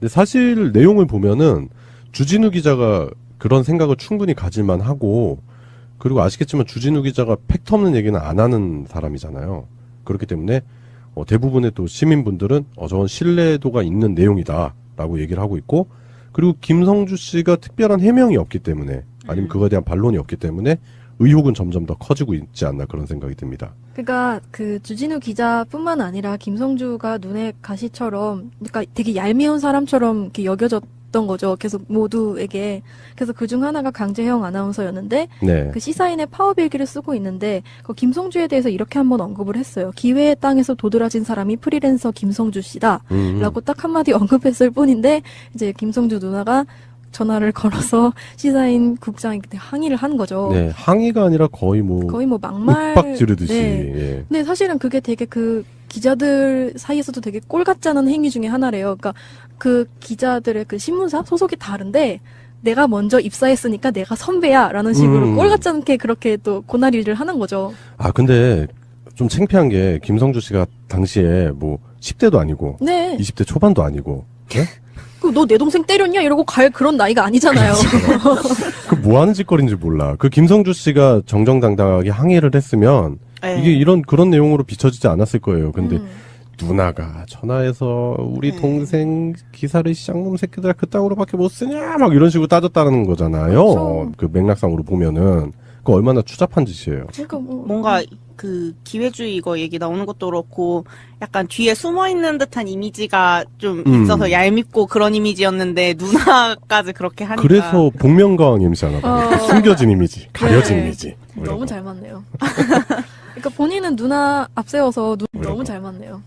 근데 사실 내용을 보면은 주진우 기자가 그런 생각을 충분히 가질만 하고, 그리고 아시겠지만 주진우 기자가 팩트 없는 얘기는 안 하는 사람이잖아요. 그렇기 때문에 대부분의 또 시민분들은 저건 신뢰도가 있는 내용이다라고 얘기를 하고 있고, 그리고 김성주 씨가 특별한 해명이 없기 때문에, 아니면 그거에 대한 반론이 없기 때문에 의혹은 점점 더 커지고 있지 않나 그런 생각이 듭니다. 그러니까 그 주진우 기자뿐만 아니라 김성주가 눈에 가시처럼, 그러니까 되게 얄미운 사람처럼 이렇게 여겨졌던 거죠. 계속 모두에게. 그래서 그중 하나가 강재형 아나운서였는데, 네. 그 시사인의 파업일기를 쓰고 있는데, 그 김성주에 대해서 이렇게 한번 언급을 했어요. 기회의 땅에서 도드라진 사람이 프리랜서 김성주 씨다. 라고 딱 한마디 언급했을 뿐인데, 이제 김성주 누나가 전화를 걸어서 시사인 국장한테 항의를 한 거죠. 네, 항의가 아니라 거의 뭐 막말. 윽박 지르듯이. 네. 예. 근데 사실은 그게 되게 그 기자들 사이에서도 되게 꼴 같지 않은 행위 중에 하나래요. 그러니까 그 기자들의 그 신문사 소속이 다른데, 내가 먼저 입사했으니까 내가 선배야라는 식으로 꼴 같지 않게 그렇게 또 고나리를 하는 거죠. 아, 근데 좀 창피한 게 김성주 씨가 당시에 뭐 10대도 아니고 네. 20대 초반도 아니고, 네? 너 내 동생 때렸냐? 이러고 갈 그런 나이가 아니잖아요. 그 뭐 하는 짓거리인지 몰라. 그 김성주 씨가 정정당당하게 항의를 했으면 이게 그런 내용으로 비춰지지 않았을 거예요. 근데 누나가 전화해서 우리 동생 기사를 시장놈 새끼들 그따구로밖에 못 쓰냐 막 이런 식으로 따졌다는 거잖아요. 그렇죠. 그 맥락상으로 보면은 그 얼마나 추잡한 짓이에요. 그러니까 뭐 뭔가 그 기회주의 이거 얘기 나오는 것도 그렇고 약간 뒤에 숨어있는 듯한 이미지가 좀 있어서 얄밉고 그런 이미지였는데 누나까지 그렇게 하니까 그래서 복면가왕 이미지잖아. 숨겨진 이미지, 가려진 네. 이미지. 뭐 이런 너무 거. 잘 맞네요. 그러니까 본인은 누나 앞세워서 너무 잘 맞네요.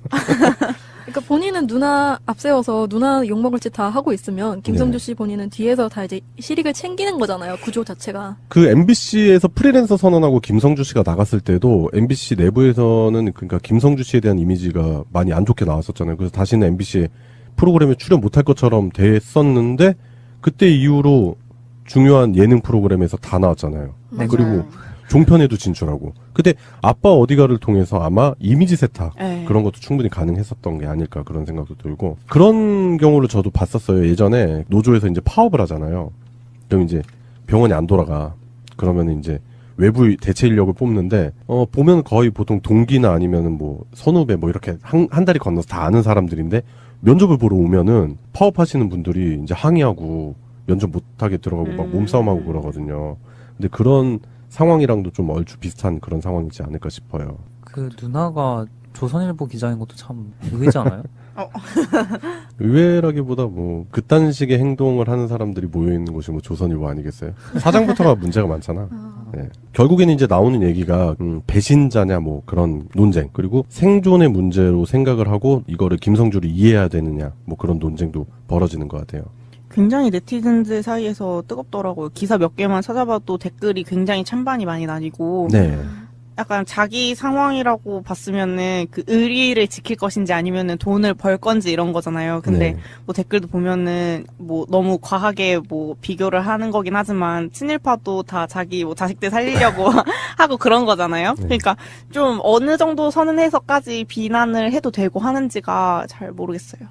그러니까 본인은 누나 앞세워서 누나 욕먹을 짓 다 하고 있으면 김성주 씨 본인은 뒤에서 다 이제 실익을 챙기는 거잖아요. 구조 자체가. 그 MBC에서 프리랜서 선언하고 김성주 씨가 나갔을 때도 MBC 내부에서는 그러니까 김성주 씨에 대한 이미지가 많이 안 좋게 나왔었잖아요. 그래서 다시는 MBC 프로그램에 출연 못할 것처럼 됐었는데 그때 이후로 중요한 예능 프로그램에서 다 나왔잖아요. 맞아요. 그리고 종편에도 진출하고. 근데 아빠 어디가를 통해서 아마 이미지 세탁 네. 그런 것도 충분히 가능했었던 게 아닐까 그런 생각도 들고 그런 경우를 저도 봤었어요. 예전에 노조에서 이제 파업을 하잖아요. 그럼 이제 병원이 안 돌아가. 그러면 이제 외부 대체 인력을 뽑는데 보면 거의 보통 동기나 아니면은 뭐 선후배 뭐 이렇게 한 다리 건너서 다 아는 사람들인데 면접을 보러 오면은 파업하시는 분들이 이제 항의하고 면접 못하게 들어가고 막 몸싸움하고 그러거든요. 근데 그런 상황이랑도 좀 얼추 비슷한 그런 상황이지 않을까 싶어요. 그 누나가 조선일보 기자인 것도 참 의외지 않아요? 의외라기보다 뭐 그딴 식의 행동을 하는 사람들이 모여있는 곳이 뭐 조선일보 아니겠어요? 사장부터가 문제가 많잖아. 네. 결국에는 이제 나오는 얘기가 배신자냐 뭐 그런 논쟁 그리고 생존의 문제로 생각을 하고 이거를 김성주를 이해해야 되느냐 뭐 그런 논쟁도 벌어지는 것 같아요. 굉장히 네티즌들 사이에서 뜨겁더라고요. 기사 몇 개만 찾아봐도 댓글이 굉장히 찬반이 많이 나뉘고 네. 약간 자기 상황이라고 봤으면은 그 의리를 지킬 것인지 아니면은 돈을 벌 건지 이런 거잖아요. 근데 네. 뭐 댓글도 보면은 뭐 너무 과하게 뭐 비교를 하는 거긴 하지만 친일파도 다 자기 뭐 자식들 살리려고 하고 그런 거잖아요. 네. 그러니까 좀 어느 정도 선을 해서까지 비난을 해도 되고 하는지가 잘 모르겠어요.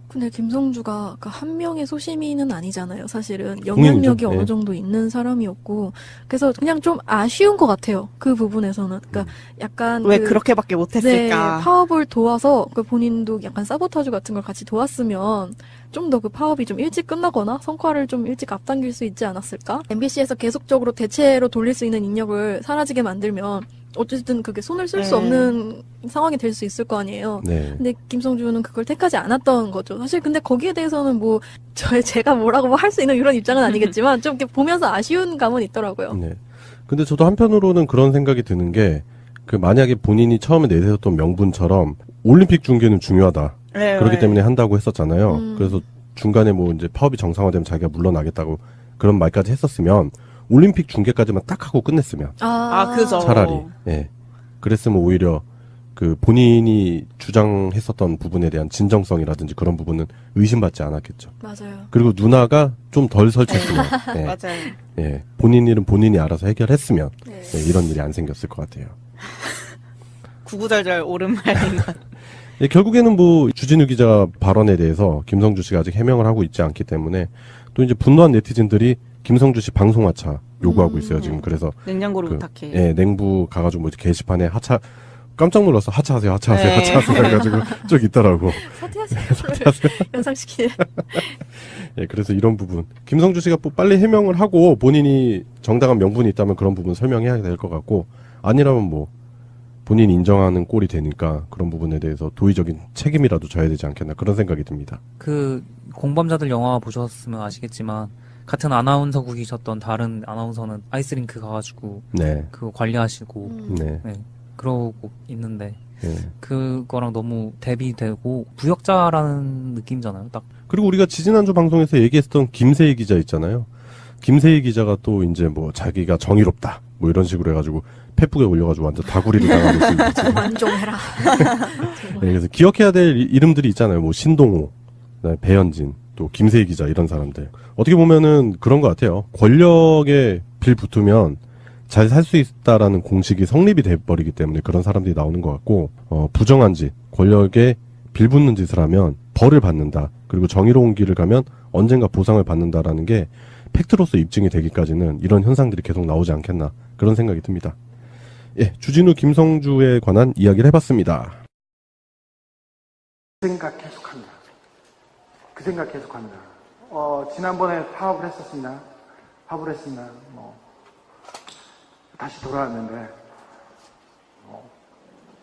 근데 김성주가 한 명의 소시민은 아니잖아요. 사실은 영향력이 국민이죠. 어느 네. 정도 있는 사람이었고 그래서 그냥 좀 아쉬운 것 같아요. 그 부분에서는. 그러니까 약간 왜 그렇게밖에 네, 못했을까? 파업을 도와서 그 본인도 약간 사보타주 같은 걸 같이 도왔으면 좀 더 그 파업이 좀 일찍 끝나거나 성과를 좀 일찍 앞당길 수 있지 않았을까? MBC에서 계속적으로 대체로 돌릴 수 있는 인력을 사라지게 만들면 어쨌든 그게 손을 쓸 수 없는 상황이 될 수 있을 거 아니에요. 네. 근데 김성주는 그걸 택하지 않았던 거죠. 사실 근데 거기에 대해서는 뭐 제가 뭐라고 할 수 있는 이런 입장은 아니겠지만 좀 이렇게 보면서 아쉬운 감은 있더라고요. 네. 근데 저도 한편으로는 그런 생각이 드는 게 그 만약에 본인이 처음에 내세웠던 명분처럼 올림픽 중계는 중요하다. 네, 그렇기 네. 때문에 한다고 했었잖아요. 그래서 중간에 뭐 이제 파업이 정상화되면 자기가 물러나겠다고 그런 말까지 했었으면 올림픽 중계까지만 딱 하고 끝냈으면 그죠. 차라리 예. 그랬으면 오히려 그 본인이 주장했었던 부분에 대한 진정성이라든지 그런 부분은 의심받지 않았겠죠. 맞아요. 그리고 누나가 좀 덜 설쳤으면 예. 맞아요. 예. 본인 일은 본인이 알아서 해결했으면 네. 예, 이런 일이 안 생겼을 것 같아요. 구구절절 옳은 말인 것. 예, 결국에는 뭐 주진우 기자 발언에 대해서 김성주 씨가 아직 해명을 하고 있지 않기 때문에 또 이제 분노한 네티즌들이 김성주 씨 방송 하차 요구하고 있어요 지금. 그래서 냉장고를 그, 부탁해. 예, 냉부 가가지고 뭐 게시판에 하차 깜짝 놀라서 하차하세요, 하차하세요, 네. 하차하세요 해가지고 쭉 있더라고. 사퇴하세요. 연상시키네. 예, 그래서 이런 부분 김성주 씨가 뭐 빨리 해명을 하고 본인이 정당한 명분이 있다면 그런 부분 설명해야 될 것 같고 아니라면 뭐 본인이 인정하는 꼴이 되니까 그런 부분에 대해서 도의적인 책임이라도 져야 되지 않겠나 그런 생각이 듭니다. 그 공범자들 영화 보셨으면 아시겠지만 같은 아나운서국이셨던 다른 아나운서는 아이스링크 가가지고 네, 그거 관리하시고 네, 네, 그러고 있는데 예. 그거랑 너무 대비되고 부역자라는 느낌이잖아요. 딱 그리고 우리가 지지난주 방송에서 얘기했던 김세희 기자 있잖아요. 김세희 기자가 또 이제 뭐 자기가 정의롭다 뭐 이런 식으로 해가지고 페북에 올려가지고 완전 다구리를 당하고 있습니다. 지금. 완종해라. 네, 그래서 기억해야 될 이름들이 있잖아요. 뭐 신동호, 그다음에 배현진, 또 김세희 기자 이런 사람들. 어떻게 보면은 그런 것 같아요. 권력에 빌붙으면 잘 살 수 있다라는 공식이 성립이 돼버리기 때문에 그런 사람들이 나오는 것 같고, 부정한 짓, 권력에 빌붙는 짓을 하면 벌을 받는다. 그리고 정의로운 길을 가면 언젠가 보상을 받는다라는 게 팩트로서 입증이 되기까지는 이런 현상들이 계속 나오지 않겠나 그런 생각이 듭니다. 예, 주진우 김성주에 관한 이야기를 해봤습니다. 그 생각 계속합니다. 그 생각 계속합니다. 지난번에 파업을 했었습니다. 파업을 했습니다. 다시 돌아왔는데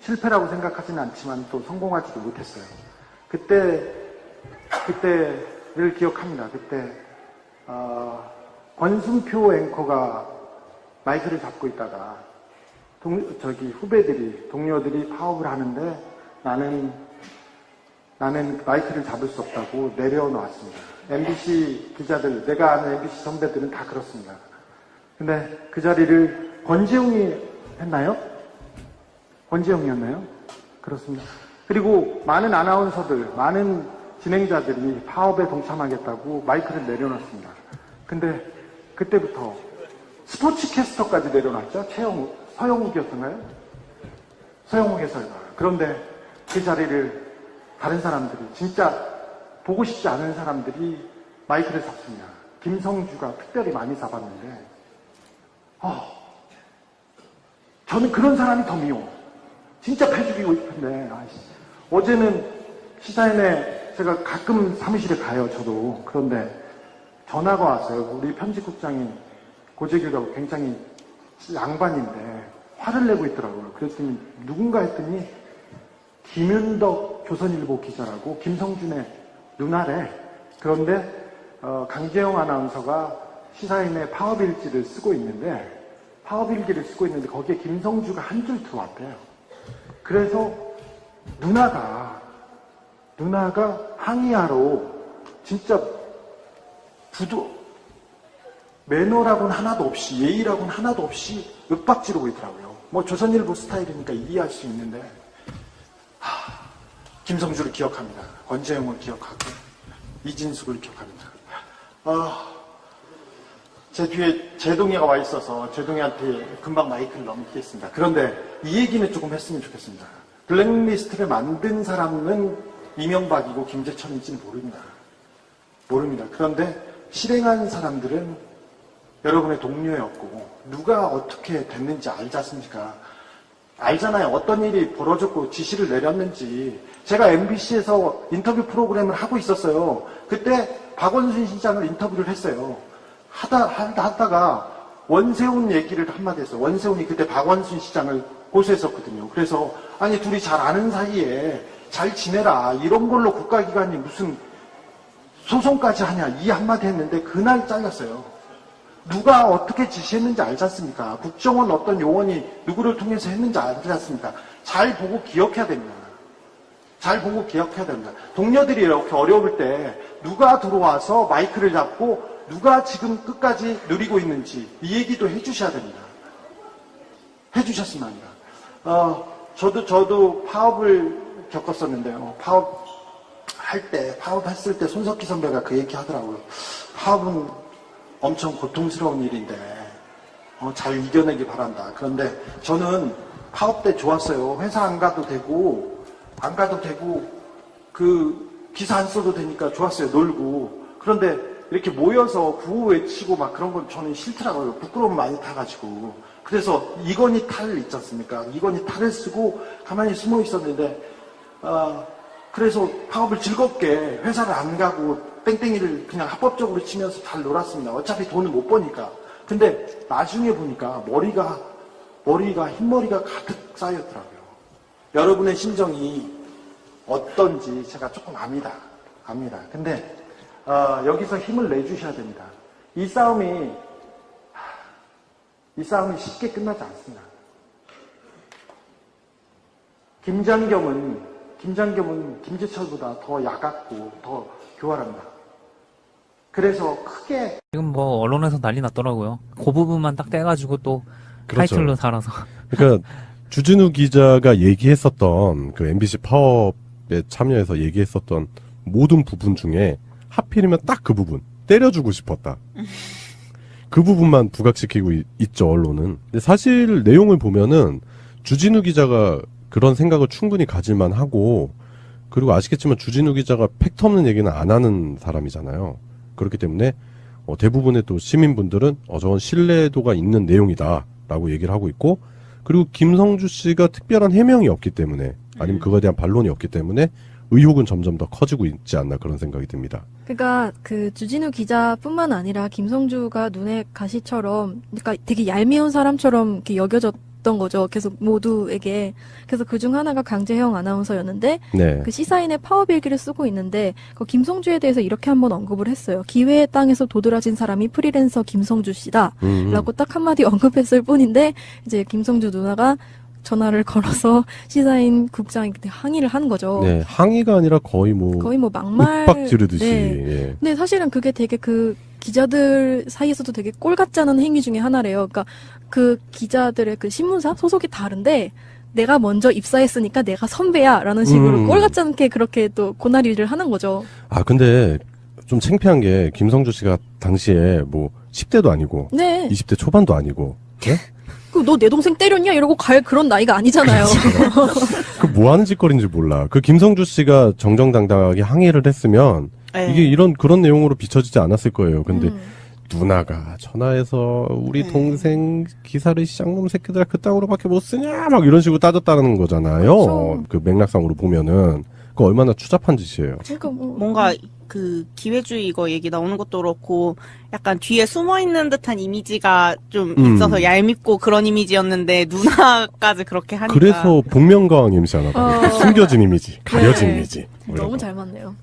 실패라고 생각하지는 않지만 또 성공하지도 못했어요. 그때를 기억합니다. 그때 권순표 앵커가 마이크를 잡고 있다가 후배들이 동료들이 파업을 하는데 나는 마이크를 잡을 수 없다고 내려놓았습니다. MBC 기자들, 내가 아는 MBC 선배들은 다 그렇습니다. 근데 그 자리를 권재웅이 했나요? 권재웅이었나요? 그렇습니다. 그리고 많은 아나운서들, 많은 진행자들이 파업에 동참하겠다고 마이크를 내려놨습니다. 근데 그때부터 스포츠 캐스터까지 내려놨죠? 서영욱이었던가요? 서영욱 해설가. 그런데 그 자리를 다른 사람들이, 진짜 보고 싶지 않은 사람들이 마이크를 잡습니다. 김성주가 특별히 많이 잡았는데, 저는 그런 사람이 더 미워. 진짜 패 죽이고 싶은데, 어제는 시사인에 제가 가끔 사무실에 가요, 저도. 그런데 전화가 왔어요. 우리 편집국장이 고재규라고 굉장히 양반인데 화를 내고 있더라고요. 그랬더니 누군가 했더니 김윤덕 조선일보 기자라고 김성준의 누나래. 그런데 강재영 아나운서가 시사인에 파업일지를 쓰고 있는데 거기에 김성주가 한 줄 들어왔대요. 그래서 누나가 항의하러 진짜 매너라고는 하나도 없이, 예의라고는 하나도 없이 윽박지르고 있더라고요. 뭐 조선일보 스타일이니까 이해할 수 있는데, 김성주를 기억합니다. 권재영을 기억하고 이진숙을 기억합니다. 제 뒤에 제동이가 와 있어서 제동이한테 금방 마이크를 넘기겠습니다. 그런데 이 얘기는 조금 했으면 좋겠습니다. 블랙리스트를 만든 사람은 이명박이고 김재철인지는 모릅니다. 그런데 실행한 사람들은 여러분의 동료였고 누가 어떻게 됐는지 알지 않습니까? 알잖아요. 어떤 일이 벌어졌고 지시를 내렸는지. 제가 MBC에서 인터뷰 프로그램을 하고 있었어요. 그때 박원순 시장을 인터뷰를 했어요. 하다가 원세훈 얘기를 한마디 했어요. 원세훈이 그때 박원순 시장을 고소했었거든요. 그래서 아니 둘이 잘 아는 사이에 잘 지내라. 이런 걸로 국가기관이 무슨 소송까지 하냐. 이 한마디 했는데 그날 잘렸어요. 누가 어떻게 지시했는지 알지 않습니까? 국정원 어떤 요원이 누구를 통해서 했는지 알지 않습니까? 잘 보고 기억해야 됩니다. 동료들이 이렇게 어려울 때 누가 들어와서 마이크를 잡고 누가 지금 끝까지 누리고 있는지 이 얘기도 해주셔야 됩니다. 해주셨으면 합니다. 저도 파업을 겪었었는데요. 파업했을 때 손석희 선배가 그 얘기 하더라고요. 파업은 엄청 고통스러운 일인데 잘 이겨내기 바란다. 그런데 저는 파업 때 좋았어요. 회사 안 가도 되고 안 가도 되고 그 기사 안 써도 되니까 좋았어요. 놀고. 그런데 이렇게 모여서 구호 외치고 막 그런 건 저는 싫더라고요. 부끄러움 많이 타가지고. 그래서 이건희 탈 있지 않습니까? 이건희 탈을 쓰고 가만히 숨어 있었는데 그래서 파업을 즐겁게 회사를 안 가고 땡땡이를 그냥 합법적으로 치면서 잘 놀았습니다. 어차피 돈을 못 버니까. 근데 나중에 보니까 머리가 흰머리가 가득 쌓였더라고요. 여러분의 심정이 어떤지 제가 조금 압니다. 근데 여기서 힘을 내주셔야 됩니다. 이 싸움이 쉽게 끝나지 않습니다. 김장겸은 김재철보다 더 야같고 더 교활합니다. 그래서 크게 지금 뭐 언론에서 난리 났더라고요. 그 부분만 딱 떼가지고 또 그렇죠. 타이틀로 달아서. 그러니까 주진우 기자가 얘기했었던 그 MBC 파업에 참여해서 얘기했었던 모든 부분 중에 하필이면 딱 그 부분 때려주고 싶었다. 그 부분만 부각시키고 있죠, 언론은. 근데 사실 내용을 보면은 주진우 기자가 그런 생각을 충분히 가질만 하고, 그리고 아시겠지만 주진우 기자가 팩트 없는 얘기는 안 하는 사람이잖아요. 그렇기 때문에 대부분의 또 시민분들은 저건 신뢰도가 있는 내용이다라고 얘기를 하고 있고, 그리고 김성주 씨가 특별한 해명이 없기 때문에, 아니면 그거에 대한 반론이 없기 때문에 의혹은 점점 더 커지고 있지 않나 그런 생각이 듭니다. 그러니까 그 주진우 기자뿐만 아니라 김성주가 눈에 가시처럼, 그러니까 되게 얄미운 사람처럼 이렇게 여겨졌던 거죠. 계속 모두에게. 그래서 그중 하나가 강재형 아나운서였는데, 네. 그 시사인의 파업 일기를 쓰고 있는데, 그 김성주에 대해서 이렇게 한번 언급을 했어요. 기회의 땅에서 도드라진 사람이 프리랜서 김성주 씨다. 라고 딱 한마디 언급했을 뿐인데, 이제 김성주 누나가 전화를 걸어서 시사인 국장한테 항의를 한 거죠. 네, 항의가 아니라 거의 뭐 막말. 윽박 지르듯이. 네. 예. 근데 사실은 그게 되게 그 기자들 사이에서도 되게 꼴 같지 않은 행위 중에 하나래요. 그러니까 그 기자들의 그 신문사 소속이 다른데 내가 먼저 입사했으니까 내가 선배야라는 식으로 꼴 같지 않게 그렇게 또 고나리를 하는 거죠. 아, 근데 좀 창피한 게 김성주 씨가 당시에 뭐 10대도 아니고 네. 20대 초반도 아니고 예? 너 내 동생 때렸냐? 이러고 갈 그런 나이가 아니잖아요. 그 뭐 하는 짓거리인지 몰라. 그 김성주 씨가 정정당당하게 항의를 했으면 네. 이게 그런 내용으로 비춰지지 않았을 거예요. 근데 누나가 전화해서 우리 동생 기사를 쌍놈 새끼들 그따구로밖에 못 쓰냐 막 이런 식으로 따졌다는 거잖아요. 그렇죠. 그 맥락상으로 보면은 그 얼마나 추잡한 짓이에요. 그러니까 뭐 뭔가 그 기회주의 이거 얘기 나오는 것도 그렇고 약간 뒤에 숨어 있는 듯한 이미지가 좀 있어서 얄밉고 그런 이미지였는데 누나까지 그렇게 하니까 그래서 복면가왕 MC 하나 봐. 숨겨진 이미지, 가려진 네. 이미지. 뭐 이런 너무 거. 잘 맞네요.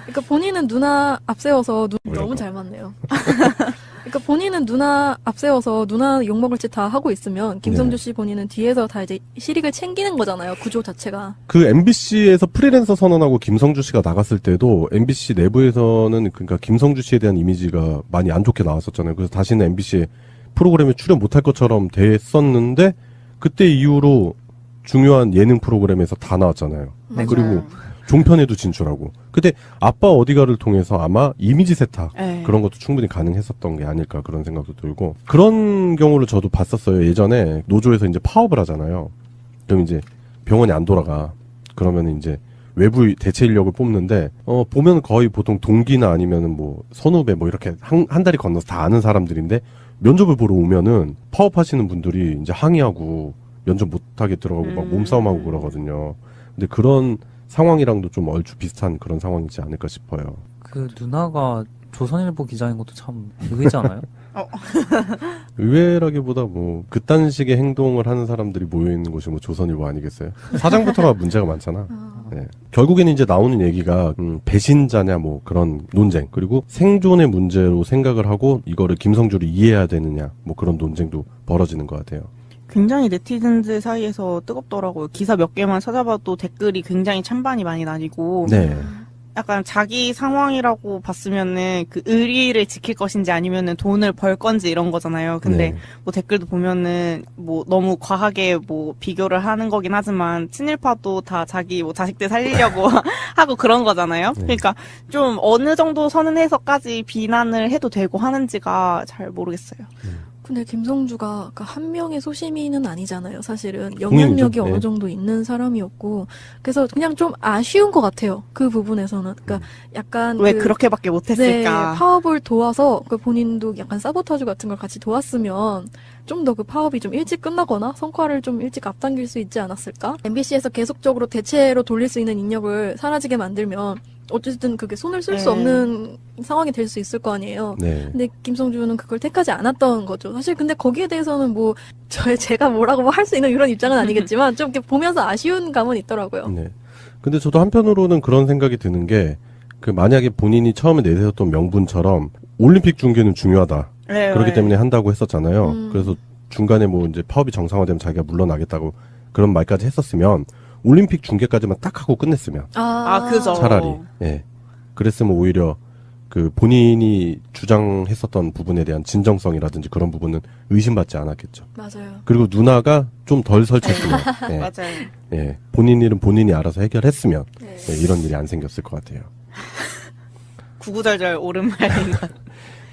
그러니까 본인은 누나 앞세워서 이런 너무 거. 잘 맞네요. 그러니까 본인은 누나 앞세워서 누나 욕먹을 짓 다 하고 있으면 김성주 씨 본인은 뒤에서 다 이제 실익을 챙기는 거잖아요. 구조 자체가. 그 MBC에서 프리랜서 선언하고 김성주 씨가 나갔을 때도 MBC 내부에서는 그러니까 김성주 씨에 대한 이미지가 많이 안 좋게 나왔었잖아요. 그래서 다시는 MBC 프로그램에 출연 못할 것처럼 됐었는데 그때 이후로 중요한 예능 프로그램에서 다 나왔잖아요. 네, 그리고 종편에도 진출하고. 근데 아빠 어디가를 통해서 아마 이미지 세탁 네. 그런 것도 충분히 가능했었던 게 아닐까 그런 생각도 들고 그런 경우를 저도 봤었어요. 예전에 노조에서 이제 파업을 하잖아요. 그럼 이제 병원이 안 돌아가. 그러면 이제 외부 대체 인력을 뽑는데 보면 거의 보통 동기나 아니면은 뭐 선후배 뭐 이렇게 한 다리 건너서 다 아는 사람들인데 면접을 보러 오면은 파업하시는 분들이 이제 항의하고 면접 못하게 들어가고 막 몸싸움하고 그러거든요. 근데 그런 상황이랑도 좀 얼추 비슷한 그런 상황이지 않을까 싶어요. 그 누나가 조선일보 기자인 것도 참 의외지 않아요? 의외라기보다 뭐 그딴 식의 행동을 하는 사람들이 모여있는 곳이 뭐 조선일보 아니겠어요? 사장부터가 문제가 많잖아. 네. 결국에는 이제 나오는 얘기가 배신자냐 뭐 그런 논쟁 그리고 생존의 문제로 생각을 하고 이거를 김성주를 이해해야 되느냐 뭐 그런 논쟁도 벌어지는 것 같아요. 굉장히 네티즌들 사이에서 뜨겁더라고요. 기사 몇 개만 찾아봐도 댓글이 굉장히 찬반이 많이 나뉘고 네. 약간 자기 상황이라고 봤으면은 그 의리를 지킬 것인지 아니면은 돈을 벌 건지 이런 거잖아요. 근데 네. 뭐 댓글도 보면은 뭐 너무 과하게 뭐 비교를 하는 거긴 하지만 친일파도 다 자기 뭐 자식들 살리려고 하고 그런 거잖아요. 네. 그러니까 좀 어느 정도 선은 해서까지 비난을 해도 되고 하는지가 잘 모르겠어요. 근데 김성주가 그러니까 한 명의 소심이는 아니잖아요. 사실은 공인이죠. 영향력이 네. 어느 정도 있는 사람이었고, 그래서 그냥 좀 아쉬운 것 같아요. 그 부분에서는. 그러니까 약간 왜 그렇게밖에 네, 못했을까? 파업을 도와서 그 본인도 약간 사보타주 같은 걸 같이 도왔으면 좀 더 그 파업이 좀 일찍 끝나거나 성과를 좀 일찍 앞당길 수 있지 않았을까? MBC에서 계속적으로 대체로 돌릴 수 있는 인력을 사라지게 만들면 어쨌든 그게 손을 쓸 수 네. 없는 상황이 될 수 있을 거 아니에요. 네. 근데 김성주는 그걸 택하지 않았던 거죠. 사실 근데 거기에 대해서는 뭐 제가 뭐라고 뭐 할 수 있는 이런 입장은 아니겠지만 좀 이렇게 보면서 아쉬운 감은 있더라고요. 네. 근데 저도 한편으로는 그런 생각이 드는 게, 그 만약에 본인이 처음에 내세웠던 명분처럼 올림픽 중계는 중요하다. 네, 그렇기 네. 때문에 한다고 했었잖아요. 음. 그래서 중간에 뭐 이제 파업이 정상화되면 자기가 물러나겠다고 그런 말까지 했었으면 올림픽 중계까지만 딱 하고 끝냈으면 그죠. 차라리 예. 그랬으면 오히려 그 본인이 주장했었던 부분에 대한 진정성이라든지 그런 부분은 의심받지 않았겠죠. 맞아요. 그리고 누나가 좀 덜 설쳤으면 예. 맞아요. 예. 본인 일은 본인이 알아서 해결했으면 네. 예, 이런 일이 안 생겼을 것 같아요. 구구절절 옳은 말인 것.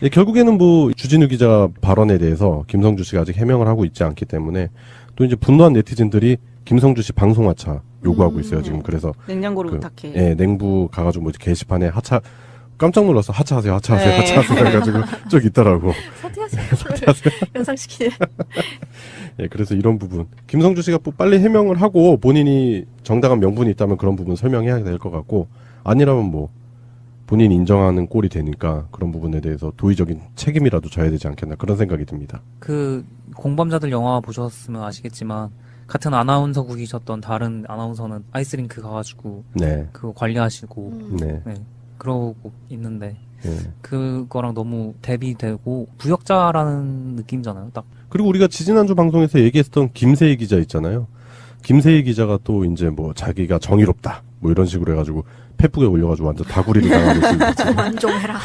예, 결국에는 뭐 주진우 기자 발언에 대해서 김성주 씨가 아직 해명을 하고 있지 않기 때문에 또 이제 분노한 네티즌들이 김성주 씨 방송 하차 요구하고 있어요 지금. 그래서 냉장고를 그, 부탁해. 예, 냉부 가가지고 뭐 게시판에 하차 깜짝 놀라서 하차하세요, 하차하세요, 네. 하차하세요 해가지고 쭉 있더라고. 사퇴하세요. 연상시키네. 예, 그래서 이런 부분 김성주 씨가 뭐 빨리 해명을 하고 본인이 정당한 명분이 있다면 그런 부분 설명해야 될 것 같고 아니라면 뭐 본인이 인정하는 꼴이 되니까 그런 부분에 대해서 도의적인 책임이라도 져야 되지 않겠나 그런 생각이 듭니다. 그 공범자들 영화 보셨으면 아시겠지만 같은 아나운서국이셨던 다른 아나운서는 아이스링크 가가지고 네, 그거 관리하시고 네, 네, 그러고 있는데 예. 그거랑 너무 대비되고 부역자라는 느낌이잖아요. 딱 그리고 우리가 지지난주 방송에서 얘기했던 김세희 기자 있잖아요. 김세희 기자가 또 이제 뭐 자기가 정의롭다 뭐 이런 식으로 해가지고 페북에 올려가지고 완전 다구리를 당하고 있습니다. 지금. 완종해라.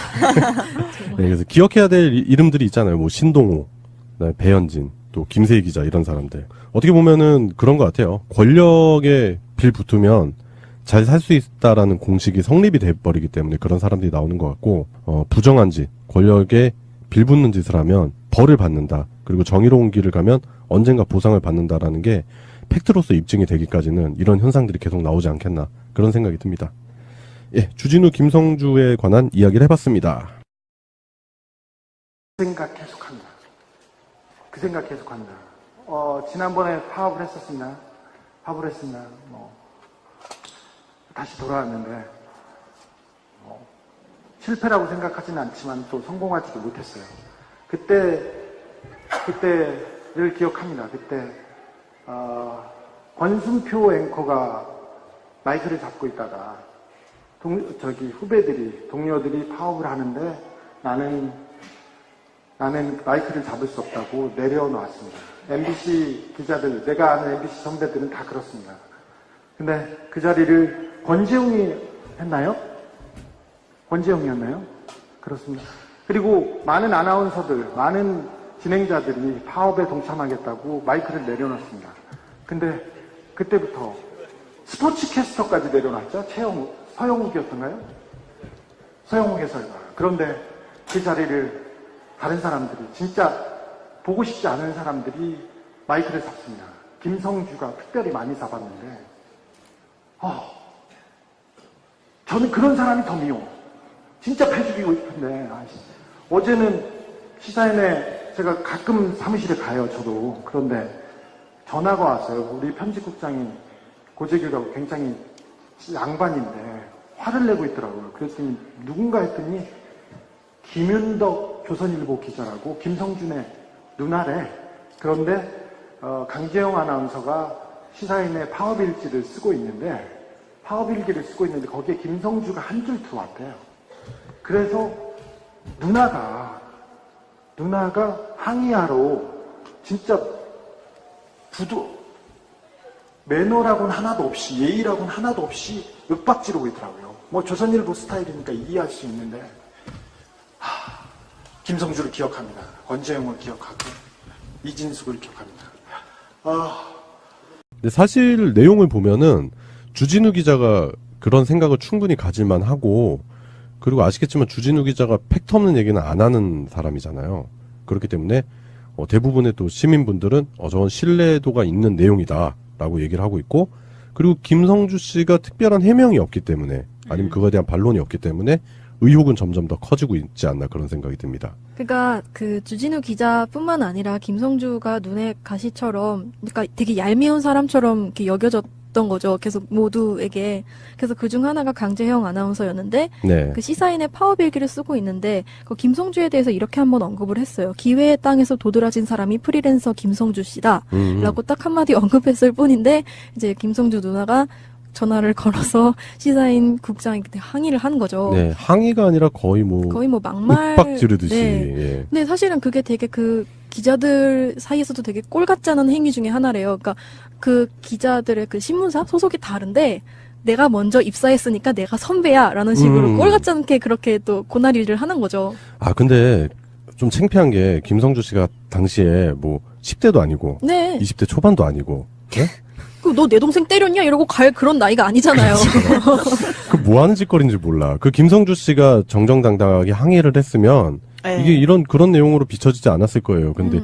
네, 그래서 기억해야 될 이름들이 있잖아요. 뭐 신동호, 그다음에 배현진, 또 김세희 기자 이런 사람들. 어떻게 보면은 그런 것 같아요. 권력에 빌 붙으면 잘 살 수 있다라는 공식이 성립이 돼버리기 때문에 그런 사람들이 나오는 것 같고, 부정한 짓, 권력에 빌붙는 짓을 하면 벌을 받는다. 그리고 정의로운 길을 가면 언젠가 보상을 받는다라는 게 팩트로서 입증이 되기까지는 이런 현상들이 계속 나오지 않겠나 그런 생각이 듭니다. 예, 주진우 김성주에 관한 이야기를 해봤습니다. 그 생각 계속합니다. 그 생각 계속합니다. 지난번에 파업을 했었습니다. 파업을 했습니다. 다시 돌아왔는데, 실패라고 생각하지는 않지만 또 성공하지도 못했어요. 그때를 기억합니다. 그때, 권순표 앵커가 마이크를 잡고 있다가, 후배들이, 동료들이 파업을 하는데 나는 마이크를 잡을 수 없다고 내려놓았습니다. MBC 기자들, 내가 아는 MBC 선배들은 다 그렇습니다. 근데 그 자리를 권재웅이 했나요? 권재웅이었나요? 그렇습니다. 그리고 많은 아나운서들, 많은 진행자들이 파업에 동참하겠다고 마이크를 내려놨습니다. 근데 그때부터 스포츠 캐스터까지 내려놨죠? 서영욱이었던가요? 서영욱 해설가. 그런데 그 자리를 다른 사람들이, 진짜 보고 싶지 않은 사람들이 마이크를 잡습니다. 김성주가 특별히 많이 잡았는데, 저는 그런 사람이 더 미워. 진짜 패 죽이고 싶은데, 어제는 시사인에 제가 가끔 사무실에 가요, 저도. 그런데 전화가 왔어요. 우리 편집국장이 고재규라고 굉장히 양반인데 화를 내고 있더라고요. 그랬더니 누군가 했더니 김윤덕 조선일보 기자라고 김성준의 누나래. 그런데 강재영 아나운서가 시사인의 파업일지를 쓰고 있는데 파업일기를 쓰고 있는데 거기에 김성주가 한 줄 들어왔대요. 그래서 누나가 항의하러 진짜 매너라고는 하나도 없이, 예의라고는 하나도 없이 윽박지르고 있더라고요. 뭐 조선일보 스타일이니까 이해할 수 있는데, 김성주를 기억합니다. 권재영을 기억하고, 이진숙을 기억합니다. 근데 사실 내용을 보면은 주진우 기자가 그런 생각을 충분히 가질만 하고, 그리고 아시겠지만 주진우 기자가 팩트 없는 얘기는 안 하는 사람이잖아요. 그렇기 때문에 대부분의 또 시민분들은 저건 신뢰도가 있는 내용이다라고 얘기를 하고 있고, 그리고 김성주 씨가 특별한 해명이 없기 때문에, 아니면 그거에 대한 반론이 없기 때문에 의혹은 점점 더 커지고 있지 않나 그런 생각이 듭니다. 그러니까 그 주진우 기자뿐만 아니라 김성주가 눈의 가시처럼, 그러니까 되게 얄미운 사람처럼 이렇게 여겨졌던 거죠. 계속 모두에게. 그래서 그중 하나가 강재형 아나운서였는데, 네. 그 시사인의 파업일기를 쓰고 있는데, 그 김성주에 대해서 이렇게 한번 언급을 했어요. 기회의 땅에서 도드라진 사람이 프리랜서 김성주 씨다. 라고 딱 한마디 언급했을 뿐인데, 이제 김성주 누나가 전화를 걸어서 시사인 국장한테 항의를 한 거죠. 네, 항의가 아니라 거의 뭐 막말. 윽박 지르듯이. 네. 예. 근데 사실은 그게 되게 그 기자들 사이에서도 되게 꼴 같지 않은 행위 중에 하나래요. 그러니까 그 기자들의 그 신문사 소속이 다른데 내가 먼저 입사했으니까 내가 선배야라는 식으로 꼴 같지 않게 그렇게 또 고나리를 하는 거죠. 아, 근데 좀 창피한 게 김성주 씨가 당시에 뭐 10대도 아니고 네. 20대 초반도 아니고 네? 너 내 동생 때렸냐? 이러고 갈 그런 나이가 아니잖아요. 그 뭐 하는 짓거리인지 몰라. 그 김성주 씨가 정정당당하게 항의를 했으면 네. 이게 그런 내용으로 비춰지지 않았을 거예요. 근데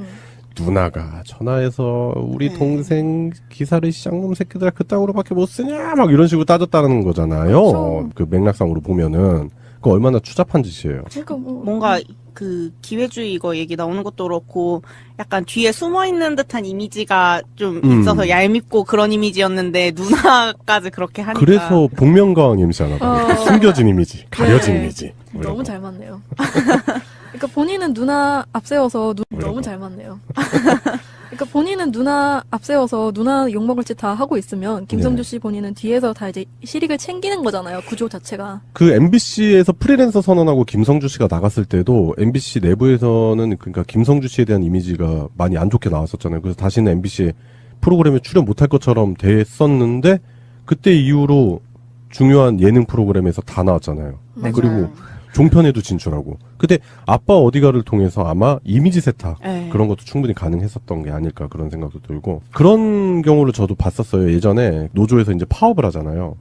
누나가 전화해서 우리 동생 기사를 시장놈 새끼들 그따구로밖에 못 쓰냐 막 이런 식으로 따졌다는 거잖아요. 그렇죠. 그 맥락상으로 보면은 그 얼마나 추잡한 짓이에요. 그러니까 뭐 뭔가 그 기회주의 이거 얘기 나오는 것도 그렇고 약간 뒤에 숨어 있는 듯한 이미지가 좀 있어서 얄밉고 그런 이미지였는데 누나까지 그렇게 하니까 그래서 복면가왕 MC하나 봐. 숨겨진 이미지, 가려진 네. 이미지. 뭐 이런 너무 거. 잘 맞네요. 그러니까 본인은 누나 앞세워서 너무 잘 맞네요. 그러니까 본인은 누나 앞세워서 누나 욕먹을 짓 다 하고 있으면 김성주 네. 씨 본인은 뒤에서 다 이제 실익을 챙기는 거잖아요. 구조 자체가. 그 MBC에서 프리랜서 선언하고 김성주 씨가 나갔을 때도 MBC 내부에서는 그러니까 김성주 씨에 대한 이미지가 많이 안 좋게 나왔었잖아요. 그래서 다시는 MBC 프로그램에 출연 못할 것처럼 됐었는데 그때 이후로 중요한 예능 프로그램에서 다 나왔잖아요. 맞아요. 그리고 종편에도 진출하고. 근데 아빠 어디가를 통해서 아마 이미지 세탁 네. 그런 것도 충분히 가능했었던 게 아닐까 그런 생각도 들고, 그런 경우를 저도 봤었어요. 예전에 노조에서 이제 파업을 하잖아요.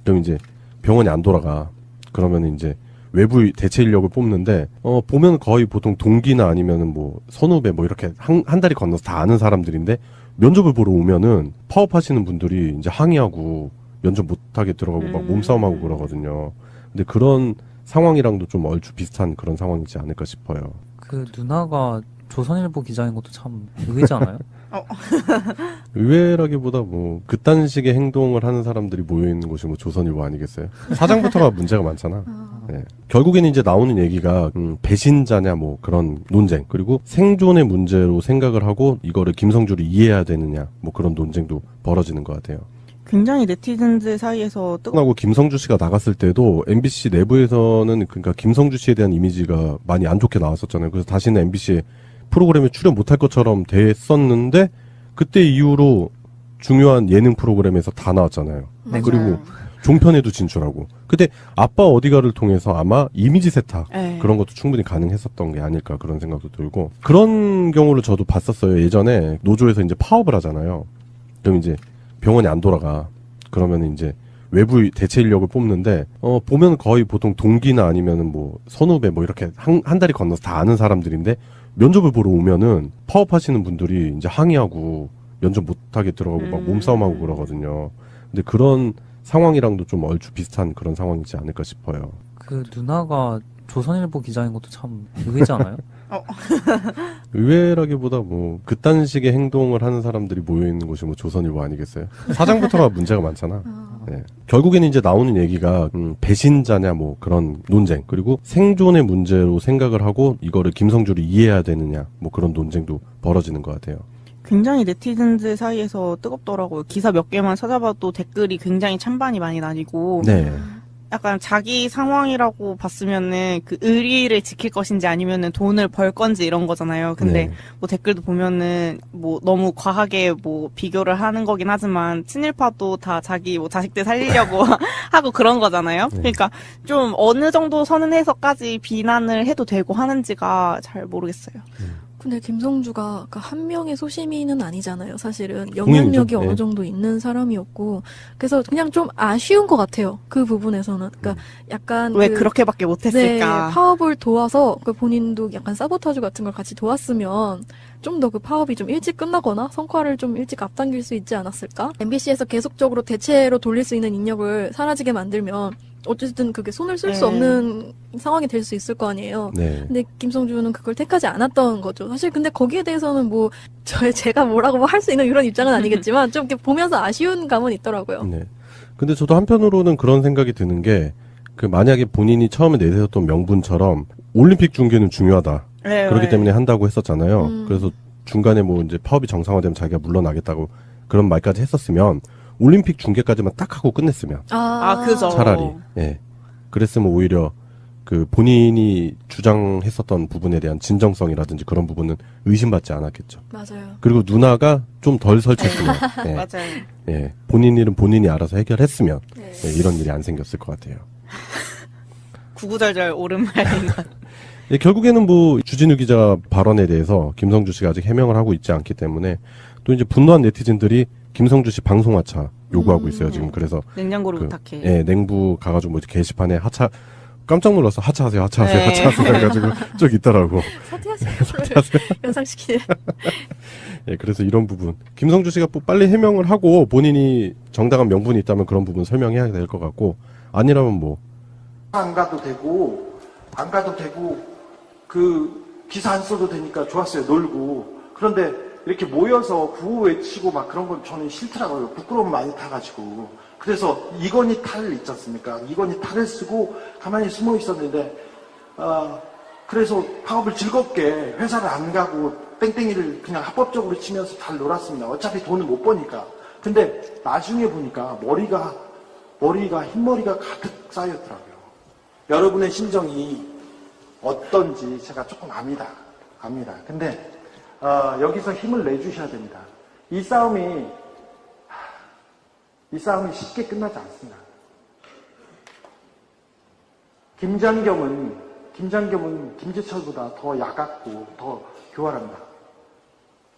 그럼 이제 병원이 안 돌아가. 그러면 이제 외부 대체 인력을 뽑는데 보면 거의 보통 동기나 아니면은 뭐 선후배 뭐 이렇게 한 다리 건너서 다 아는 사람들인데 면접을 보러 오면은 파업하시는 분들이 이제 항의하고 면접 못하게 들어가고 막 몸싸움하고 그러거든요. 근데 그런 상황이랑도 좀 얼추 비슷한 그런 상황이지 않을까 싶어요. 그 누나가 조선일보 기자인 것도 참 의외지 않아요? 의외라기보다 뭐 그딴 식의 행동을 하는 사람들이 모여 있는 곳이 뭐 조선일보 아니겠어요? 사장부터가 문제가 많잖아. 네. 결국에는 이제 나오는 얘기가 배신자냐 뭐 그런 논쟁, 그리고 생존의 문제로 생각을 하고 이거를 김성주를 이해해야 되느냐 뭐 그런 논쟁도 벌어지는 것 같아요. 굉장히 네티즌들 사이에서 하고 김성주 씨가 나갔을 때도 MBC 내부에서는 그러니까 김성주 씨에 대한 이미지가 많이 안 좋게 나왔었잖아요. 그래서 다시는 MBC 프로그램에 출연 못할 것처럼 됐었는데 그때 이후로 중요한 예능 프로그램에서 다 나왔잖아요. 맞아요. 그리고 종편에도 진출하고. 근데 아빠 어디가를 통해서 아마 이미지 세탁 네. 그런 것도 충분히 가능했었던 게 아닐까 그런 생각도 들고, 그런 경우를 저도 봤었어요. 예전에 노조에서 이제 파업을 하잖아요. 그럼 이제 병원이 안 돌아가. 그러면 이제 외부 대체 인력을 뽑는데 보면 거의 보통 동기나 아니면은 뭐 선후배 뭐 이렇게 한 다리 건너서 다 아는 사람들인데 면접을 보러 오면은 파업하시는 분들이 이제 항의하고 면접 못하게 들어가고 막 몸싸움하고 그러거든요. 근데 그런 상황이랑도 좀 얼추 비슷한 그런 상황이지 않을까 싶어요. 그 누나가 조선일보 기자인 것도 참 의외지 않아요? 의외라기보다 뭐 그딴 식의 행동을 하는 사람들이 모여 있는 곳이 뭐 조선일보 아니겠어요? 사장부터가 문제가 많잖아. 네. 결국에는 이제 나오는 얘기가 배신자냐 뭐 그런 논쟁, 그리고 생존의 문제로 생각을 하고 이거를 김성주를 이해해야 되느냐 뭐 그런 논쟁도 벌어지는 것 같아요. 굉장히 네티즌들 사이에서 뜨겁더라고요. 기사 몇 개만 찾아봐도 댓글이 굉장히 찬반이 많이 나뉘고 네. 약간 자기 상황이라고 봤으면은 그 의리를 지킬 것인지 아니면은 돈을 벌 건지 이런 거잖아요. 근데 네. 뭐 댓글도 보면은 뭐 너무 과하게 뭐 비교를 하는 거긴 하지만 친일파도 다 자기 뭐 자식들 살리려고 하고 그런 거잖아요. 그러니까 좀 어느 정도 선은 해서까지 비난을 해도 되고 하는지가 잘 모르겠어요. 근데 김성주가 그한 명의 소시민은 아니잖아요. 사실은 공인이죠. 영향력이 어느 네. 정도 있는 사람이었고, 그래서 그냥 좀 아쉬운 것 같아요. 그 부분에서는. 그러니까 약간 왜 그- 그렇게밖에 네, 못했을까? 파업을 도와서 그 본인도 약간 사보타주 같은 걸 같이 도왔으면 좀 더 그 파업이 좀 일찍 끝나거나 성과를 좀 일찍 앞당길 수 있지 않았을까? MBC에서 계속적으로 대체로 돌릴 수 있는 인력을 사라지게 만들면 어쨌든 그게 손을 쓸 수 네. 없는 상황이 될 수 있을 거 아니에요. 네. 근데 김성주는 그걸 택하지 않았던 거죠. 사실 근데 거기에 대해서는 뭐 제가 뭐라고 할 수 있는 이런 입장은 아니겠지만 좀 이렇게 보면서 아쉬운 감은 있더라고요. 네. 근데 저도 한편으로는 그런 생각이 드는 게, 그 만약에 본인이 처음에 내세웠던 명분처럼 올림픽 중계는 중요하다. 네, 그렇기 네. 때문에 한다고 했었잖아요. 음. 그래서 중간에 뭐 이제 파업이 정상화되면 자기가 물러나겠다고 그런 말까지 했었으면 올림픽 중계까지만 딱 하고 끝냈으면 그죠. 차라리 예. 그랬으면 오히려 그 본인이 주장했었던 부분에 대한 진정성이라든지 그런 부분은 의심받지 않았겠죠. 맞아요. 그리고 누나가 좀 덜 설쳤으면 예. 맞아요. 예. 본인 일은 본인이 알아서 해결했으면 네. 예, 이런 일이 안 생겼을 것 같아요. 구구절절 옳은 말인 것. 예, 결국에는 뭐 주진우 기자 발언에 대해서 김성주 씨가 아직 해명을 하고 있지 않기 때문에 또 이제 분노한 네티즌들이 김성주 씨 방송 하차 요구하고 있어요. 지금 그래서 냉장고를 그, 부탁해. 예, 냉부 가가지고 뭐 게시판에 하차 깜짝 놀라서 하차하세요, 하차하세요, 네. 하차하세요 해가지고 쭉 있더라고. 사퇴하세요. 연상시키네. 예, 그래서 이런 부분 김성주 씨가 뭐 빨리 해명을 하고 본인이 정당한 명분이 있다면 그런 부분 설명해야 될 것 같고 아니라면 뭐 안 가도 되고 그 기사 안 써도 되니까 좋았어요. 놀고. 그런데 이렇게 모여서 구호 외치고 막 그런 건 저는 싫더라고요. 부끄러움 많이 타가지고. 그래서 이건희 탈 있지 않습니까? 이건희 탈을 쓰고 가만히 숨어 있었는데 그래서 파업을 즐겁게 회사를 안 가고 땡땡이를 그냥 합법적으로 치면서 잘 놀았습니다. 어차피 돈을 못 버니까. 근데 나중에 보니까 머리가 흰머리가 가득 쌓였더라고요. 여러분의 심정이 어떤지 제가 조금 압니다. 근데 여기서 힘을 내주셔야 됩니다. 이 싸움이 쉽게 끝나지 않습니다. 김장겸은 김재철보다 더 야같고 더 교활합니다.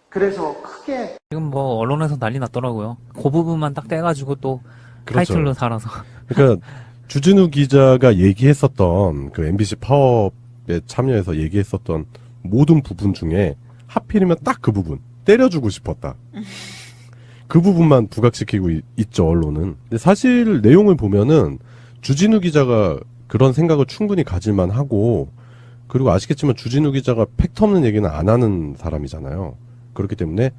그래서 크게 지금 뭐 언론에서 난리 났더라고요. 그 부분만 딱 떼가지고 또 그렇죠. 타이틀로 달아서. 그러니까 주진우 기자가 얘기했었던 그 MBC 파업에 참여해서 얘기했었던 모든 부분 중에 하필이면 딱 그 부분 때려주고 싶었다. 그 부분만 부각시키고 있죠 언론은. 근데 사실 내용을 보면은 주진우 기자가 그런 생각을 충분히 가질만 하고 그리고 아시겠지만 주진우 기자가 팩트 없는 얘기는 안 하는 사람이잖아요. 그렇기 때문에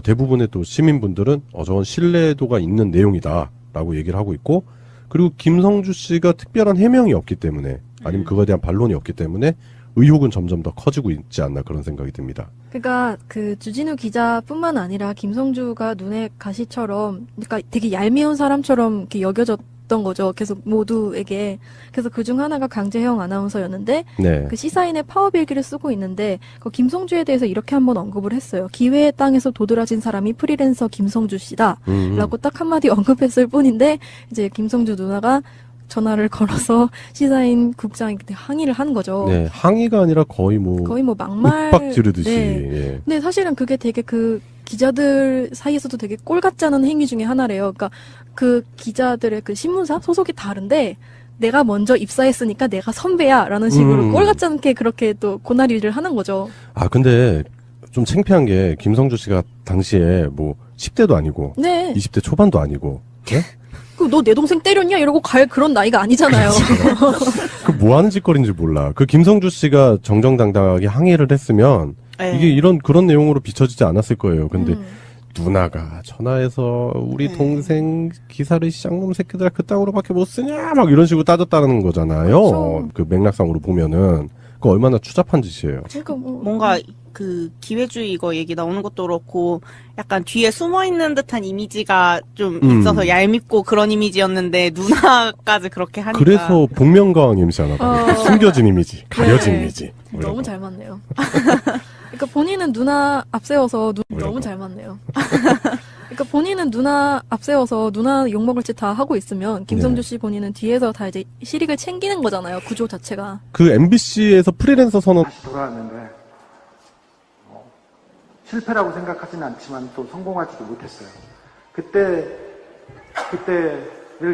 대부분의 또 시민분들은 저건 신뢰도가 있는 내용이다라고 얘기를 하고 있고 그리고 김성주 씨가 특별한 해명이 없기 때문에 아니면 그거에 대한 반론이 없기 때문에 의혹은 점점 더 커지고 있지 않나 그런 생각이 듭니다. 그러니까 그 주진우 기자뿐만 아니라 김성주가 눈에 가시처럼 그러니까 되게 얄미운 사람처럼 이렇게 여겨졌던 거죠. 계속 모두에게. 그래서 그중 하나가 강재형 아나운서였는데 네. 그 시사인의 파업 일기를 쓰고 있는데 그 김성주에 대해서 이렇게 한번 언급을 했어요. 기회의 땅에서 도드라진 사람이 프리랜서 김성주 씨다. 라고 딱 한마디 언급했을 뿐인데 이제 김성주 누나가 전화를 걸어서 시사인 국장한테 항의를 한 거죠. 네, 항의가 아니라 거의 뭐 막말. 윽박 지르듯이. 네. 예. 근데 사실은 그게 되게 그 기자들 사이에서도 되게 꼴 같지 않은 행위 중에 하나래요. 그러니까 그 기자들의 그 신문사 소속이 다른데 내가 먼저 입사했으니까 내가 선배야라는 식으로 꼴 같지 않게 그렇게 또 고나리를 하는 거죠. 아 근데 좀 창피한 게 김성주 씨가 당시에 뭐 10대도 아니고 네. 20대 초반도 아니고 예? 그 너 내 동생 때렸냐 이러고 갈 그런 나이가 아니잖아요. 그 뭐 하는 짓거리인지 몰라. 그 김성주 씨가 정정당당하게 항의를 했으면 네. 이게 그런 내용으로 비춰지지 않았을 거예요. 근데 누나가 전화해서 우리 동생 기사를 쌍놈 새끼들아 그따구로밖에 못 쓰냐 막 이런 식으로 따졌다는 거잖아요. 그렇죠. 그 맥락상으로 보면은 그 얼마나 추잡한 짓이에요. 그러니까 뭐 뭔가 그 기회주의 이거 얘기 나오는 것도 그렇고 약간 뒤에 숨어 있는 듯한 이미지가 좀 있어서 얄밉고 그런 이미지였는데 누나까지 그렇게 하니까 그래서 복면가왕 MC 하나 봐. 숨겨진 이미지, 가려진 네. 이미지. 뭐 이런 너무 거. 잘 맞네요. 그러니까 본인은 누나 앞세워서 이런 너무 거. 잘 맞네요. 그러니까 본인은 누나 앞세워서 누나 욕먹을 짓 다 하고 있으면 김성주 씨 본인은 뒤에서 다 이제 실익을 챙기는 거잖아요. 구조 자체가. 그 MBC에서 프리랜서 선언 다시 돌아왔는데 실패라고 생각하지는 않지만 또 성공하지도 못했어요. 그때를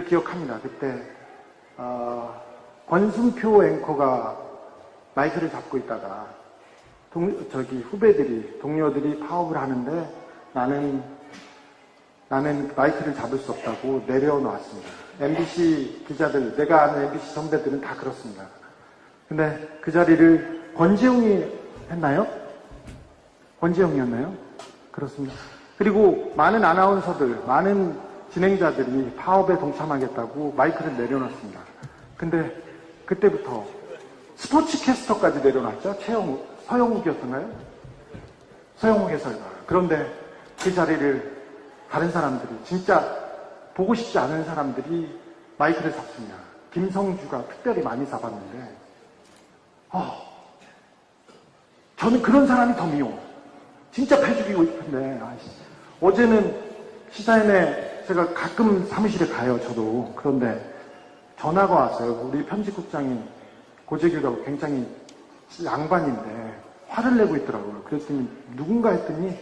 기억합니다. 그때 권순표 앵커가 마이크를 잡고 있다가 후배들이 동료들이 파업을 하는데 나는 마이크를 잡을 수 없다고 내려놓았습니다. MBC 기자들, 내가 아는 MBC 선배들은 다 그렇습니다. 근데 그 자리를 권재웅이 했나요? 권재웅이었나요? 그렇습니다. 그리고 많은 아나운서들, 많은 진행자들이 파업에 동참하겠다고 마이크를 내려놨습니다. 근데 그때부터 스포츠 캐스터까지 내려놨죠? 서영욱이었던가요? 서영욱 해설가. 그런데 그 자리를 다른 사람들이, 진짜 보고 싶지 않은 사람들이 마이크를 잡습니다. 김성주가 특별히 많이 잡았는데, 저는 그런 사람이 더 미워. 진짜 패 죽이고 싶은데, 어제는 시사인에 제가 가끔 사무실에 가요, 저도. 그런데 전화가 왔어요. 우리 편집국장이 고재규라고 굉장히 양반인데 화를 내고 있더라고요. 그랬더니 누군가 했더니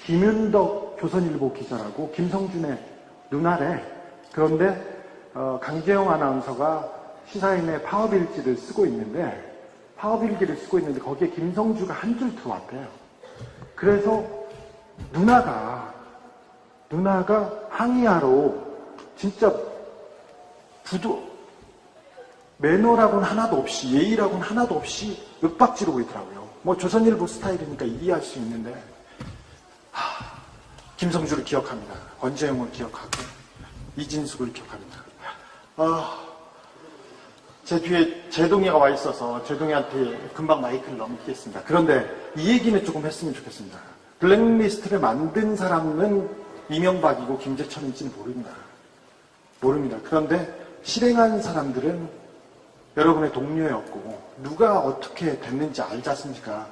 김윤덕 조선일보 기자라고 김성준의 누나래. 그런데 강재영 아나운서가 시사인에 파업일지를 쓰고 있는데 거기에 김성주가 한 줄 들어왔대요. 그래서 누나가 항의하러 진짜 매너라고는 하나도 없이, 예의라고는 하나도 없이 윽박지르고 있더라고요. 뭐 조선일보 스타일이니까 이해할 수 있는데, 김성주를 기억합니다. 권재용을 기억하고 이진숙을 기억합니다. 제 뒤에 제동이가 와 있어서 제동이한테 금방 마이크를 넘기겠습니다. 그런데 이 얘기는 조금 했으면 좋겠습니다. 블랙리스트를 만든 사람은 이명박이고 김재철인지는 모릅니다. 그런데 실행한 사람들은 여러분의 동료였고 누가 어떻게 됐는지 알지 않습니까?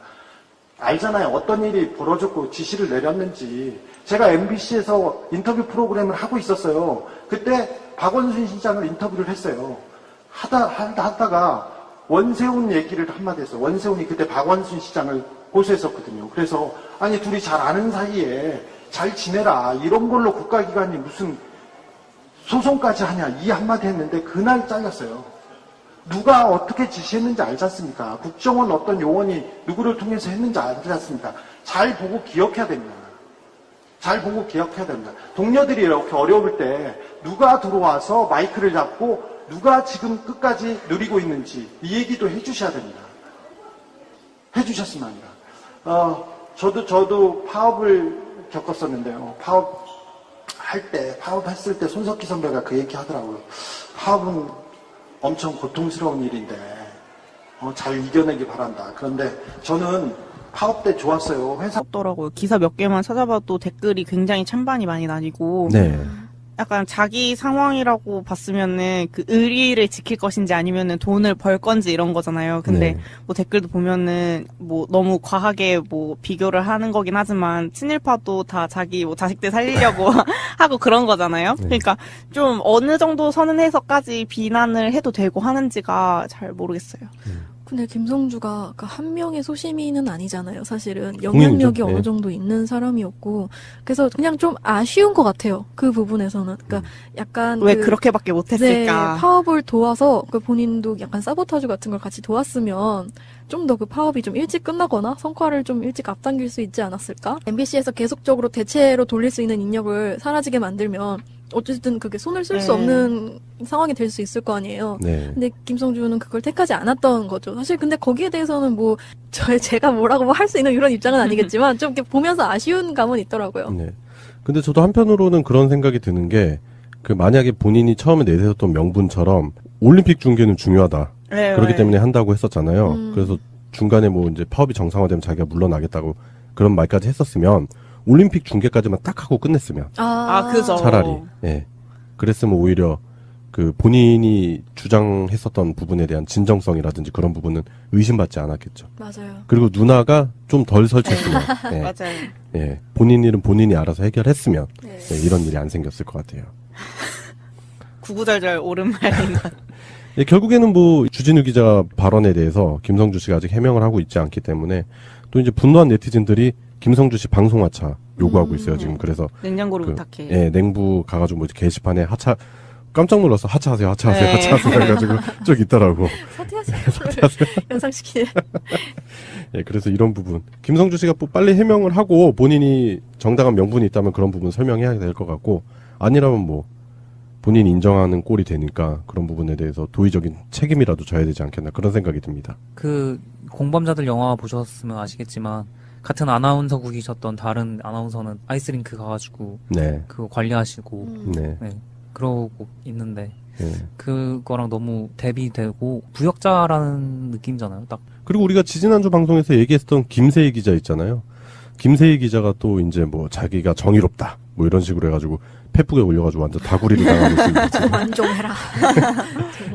알잖아요. 어떤 일이 벌어졌고 지시를 내렸는지. 제가 MBC에서 인터뷰 프로그램을 하고 있었어요. 그때 박원순 시장을 인터뷰를 했어요. 하다가 원세훈 얘기를 한마디 했어요. 원세훈이 그때 박원순 시장을 고소했었거든요. 그래서 아니 둘이 잘 아는 사이에 잘 지내라. 이런 걸로 국가기관이 무슨 소송까지 하냐. 이 한마디 했는데 그날 잘렸어요. 누가 어떻게 지시했는지 알지 않습니까? 국정원 어떤 요원이 누구를 통해서 했는지 알지 않습니까? 잘 보고 기억해야 됩니다. 동료들이 이렇게 어려울 때 누가 들어와서 마이크를 잡고 누가 지금 끝까지 누리고 있는지 이 얘기도 해주셔야 됩니다. 해주셨으면 합니다. 저도 파업을 겪었었는데요. 파업했을 때 손석희 선배가 그 얘기 하더라고요. 파업은 엄청 고통스러운 일인데 잘 이겨내기 바란다. 그런데 저는 파업 때 좋았어요. 회사 없더라고요. 기사 몇 개만 찾아봐도 댓글이 굉장히 찬반이 많이 나뉘고 네. 약간 자기 상황이라고 봤으면은 그 의리를 지킬 것인지 아니면은 돈을 벌 건지 이런 거잖아요. 근데 네. 뭐 댓글도 보면은 뭐 너무 과하게 뭐 비교를 하는 거긴 하지만 친일파도 다 자기 뭐 자식들 살리려고 하고 그런 거잖아요. 네. 그러니까 좀 어느 정도 선을 해서까지 비난을 해도 되고 하는지가 잘 모르겠어요. 근데 김성주가 한 명의 소시민은 아니잖아요. 사실은 국민이죠. 영향력이 어느 네. 정도 있는 사람이었고, 그래서 그냥 좀 아쉬운 것 같아요. 그 부분에서는. 그러니까 약간 왜 그렇게밖에 못했을까? 네, 파업을 도와서 본인도 약간 사보타주 같은 걸 같이 도왔으면 좀 더 그 파업이 좀 일찍 끝나거나 성과를 좀 일찍 앞당길 수 있지 않았을까? MBC에서 계속적으로 대체로 돌릴 수 있는 인력을 사라지게 만들면 어쨌든 그게 손을 쓸 수 네. 없는 상황이 될 수 있을 거 아니에요. 네. 근데 김성주는 그걸 택하지 않았던 거죠. 사실 근데 거기에 대해서는 뭐 제가 뭐라고 할 수 있는 이런 입장은 아니겠지만 좀 이렇게 보면서 아쉬운 감은 있더라고요. 네. 근데 저도 한편으로는 그런 생각이 드는 게 만약에 본인이 처음에 내세웠던 명분처럼 올림픽 중계는 중요하다. 네, 그렇기 네. 때문에 한다고 했었잖아요. 그래서 중간에 뭐 이제 파업이 정상화되면 자기가 물러나겠다고 그런 말까지 했었으면 올림픽 중계까지만 딱 하고 끝냈으면 그죠. 차라리 그랬으면 오히려 그 본인이 주장했었던 부분에 대한 진정성이라든지 그런 부분은 의심받지 않았겠죠. 맞아요. 그리고 누나가 좀 덜 설쳤으면 예, 맞아요. 예, 본인 일은 본인이 알아서 해결했으면 네. 예, 이런 일이 안 생겼을 것 같아요. 구구절절 옳은 말인 것. 예, 결국에는 뭐 주진우 기자 발언에 대해서 김성주 씨가 아직 해명을 하고 있지 않기 때문에 또 이제 분노한 네티즌들이 김성주 씨 방송 하차 요구하고 있어요 지금. 그래서 냉장고를 그, 부탁해. 예, 냉부 가가지고 뭐 게시판에 하차 깜짝 놀랐어. 하차하세요, 하차하세요, 네. 하차하세요 해가지고 쭉 있더라고. 사퇴하세요. 연상시키네. 예, 그래서 이런 부분 김성주 씨가 뭐 빨리 해명을 하고 본인이 정당한 명분이 있다면 그런 부분 설명해야 될 것 같고 아니라면 뭐 본인이 인정하는 꼴이 되니까 그런 부분에 대해서 도의적인 책임이라도 져야 되지 않겠나 그런 생각이 듭니다. 그 공범자들 영화 보셨으면 아시겠지만 같은 아나운서국이셨던 다른 아나운서는 아이스링크 가가지고 네, 그거 관리하시고 네, 네, 그러고 있는데 예. 그거랑 너무 대비되고 부역자라는 느낌이잖아요. 딱 그리고 우리가 지지난주 방송에서 얘기했던 김세희 기자 있잖아요. 김세희 기자가 또 이제 뭐 자기가 정의롭다 뭐 이런 식으로 해가지고 페북에 올려가지고 완전 다구리를 당하고 있습니다. 지금. 완종해라.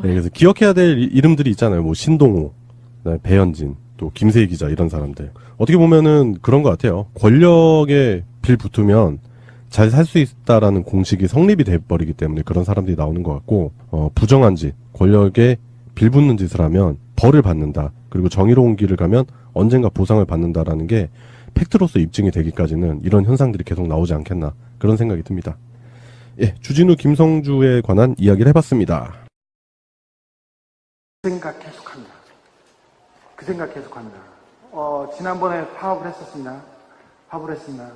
네, 그래서 기억해야 될 이름들이 있잖아요. 뭐 신동호, 그다음에 배현진, 또 김세희 기자 이런 사람들. 어떻게 보면은 그런 것 같아요. 권력에 빌붙으면 잘 살 수 있다라는 공식이 성립이 돼버리기 때문에 그런 사람들이 나오는 것 같고, 부정한 짓, 권력에 빌붙는 짓을 하면 벌을 받는다. 그리고 정의로운 길을 가면 언젠가 보상을 받는다라는 게 팩트로서 입증이 되기까지는 이런 현상들이 계속 나오지 않겠나 그런 생각이 듭니다. 예, 주진우 김성주에 관한 이야기를 해봤습니다. 그 생각 계속합니다. 그 생각 계속합니다. 지난번에 파업을 했었습니다. 파업을 했습니다.